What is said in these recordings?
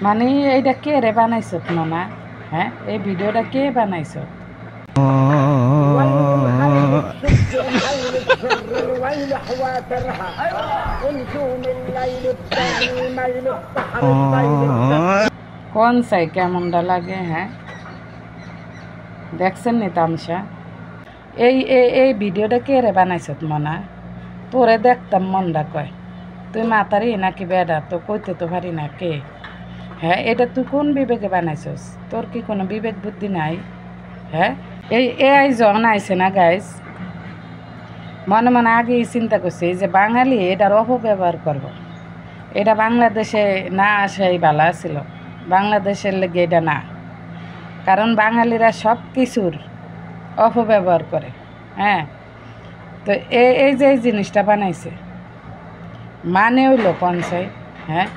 মানে এইটা কে রে বানাইছত মানা? হ্যাঁ, এই ভিডিওটা কে বানাইছত? ويل الخيل السد ويل السر الويل حوافرها ونجوم الليل الثاني ميل السحر الليل কোন চাই কেমনটা লাগে? হ্যাঁ, দেখছেন নি তামসা? এই ভিডিওটা কে রে বানাইছত মনা? তোরে দেখতাম মনটা কয় তুই মাতারি নাকি বেডা, তো কইতে তো পারি না কে। হ্যাঁ, এটা তুই কোন বিবেকে বানাইছস? তোর কি কোনো বিবেক বুদ্ধি নাই? হ্যাঁ, এই এআই যখন আইছে না গাইজ, মনে মনে আগেই চিন্তা করছে যে বাঙালি এটার অপব্যবহার করব। এটা বাংলাদেশে না আসাই ভালো ছিল, বাংলাদেশের লেগে এটা না। কারণ বাঙালিরা সব কিছুর অপব্যবহার করে। হ্যাঁ, তো এই যে এই জিনিসটা বানাইছে মানে হইল পঞ্চায়েত। হ্যাঁ,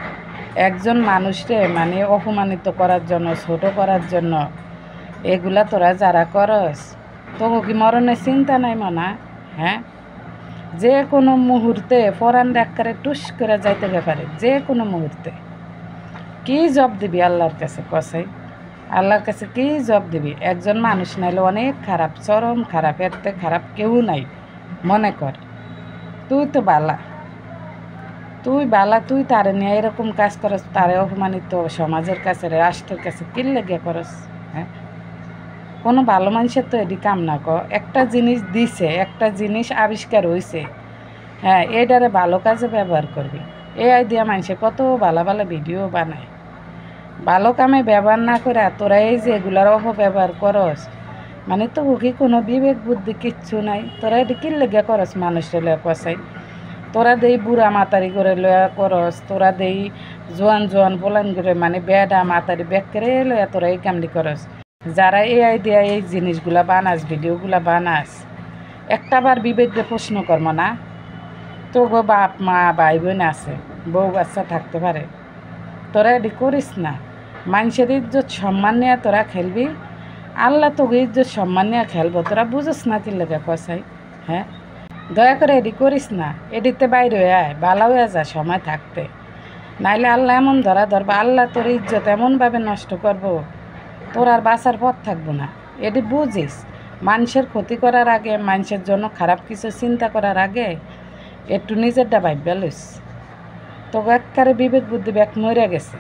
একজন মানুষকে মানে অপমানিত করার জন্য, ছোট করার জন্য এগুলা তোরা যারা করস, তবু কি মরণের চিন্তা নাই মনা? হ্যাঁ, যে কোনো মুহূর্তে ফরান ডাক্তারে টুস করে যাইতে পারে, যে কোনো মুহূর্তে। কি জব দিবি আল্লাহর কাছে কসাই? আল্লাহর কাছে কি জব দিবি? একজন মানুষ নাইলে অনেক খারাপ, চরম খারাপ, এতে খারাপ কেউ নাই। মনে কর তুই তো বালা, তুই তারে নিয়ে এরকম কাজ করস, তারে অপমানিত সমাজের কাছে, রাষ্ট্রের কাছে কি লেগে করস? হ্যাঁ, কোনো ভালো মানুষের তো এটি কাম না কর। একটা জিনিস দিছে, একটা জিনিস আবিষ্কার হয়েছে, হ্যাঁ, এটারে ভালো কাজে ব্যবহার করবি। এআই দিয়া মানুষে কত ভালো ভালো ভিডিও বানায়, ভালো কামে ব্যবহার না করে তোরা এই যে এগুলার অপব্যবহার করস, মানে তো কি কোনো বিবেক বুদ্ধি কিচ্ছু নাই। তোরা এটি কি লেগে করস মানুষের লয়া কষাই? তোরা দেই বুড়া মাতারি করে লয়া করস, তোরা দেই জোয়ান জোয়ান বলান করে মানে বেডা মাতারি ব্যাগ করে লয়া তোরা এই কামটি করস। যারা এআই দিয়া এই জিনিসগুলা বানাস, ভিডিওগুলা বানাস, একটাবার বিবেককে প্রশ্ন কর্ম না? তো গো বাপ মা ভাই বোন আছে, বউ বাচ্চা থাকতে পারে, তোরা এটি করিস না। মানুষের ইজ্জত সম্মান নিয়ে তোরা খেলবি, আল্লাহ তোকে ইজ্জত সম্মান নিয়ে খেলবো, তোরা বুঝোস না কি লেগে কষাই? হ্যাঁ, দয়া করে এটি করিস না, এটিতে বাইরে হয়ে আয়, ভালো হয়ে যা সময় থাকতে, নাইলে আল্লাহ এমন ধরবা, আল্লাহ তোর ইজ্জত এমনভাবে নষ্ট করবো, তোর আর বাঁচার পথ থাকবো না। এটি বুঝিস, মানুষের ক্ষতি করার আগে, মানুষের জন্য খারাপ কিছু চিন্তা করার আগে একটু নিজেরটা ভাববে লইস। তো একবারে বিবেক বুদ্ধি ব্যাগ মরে গেছে।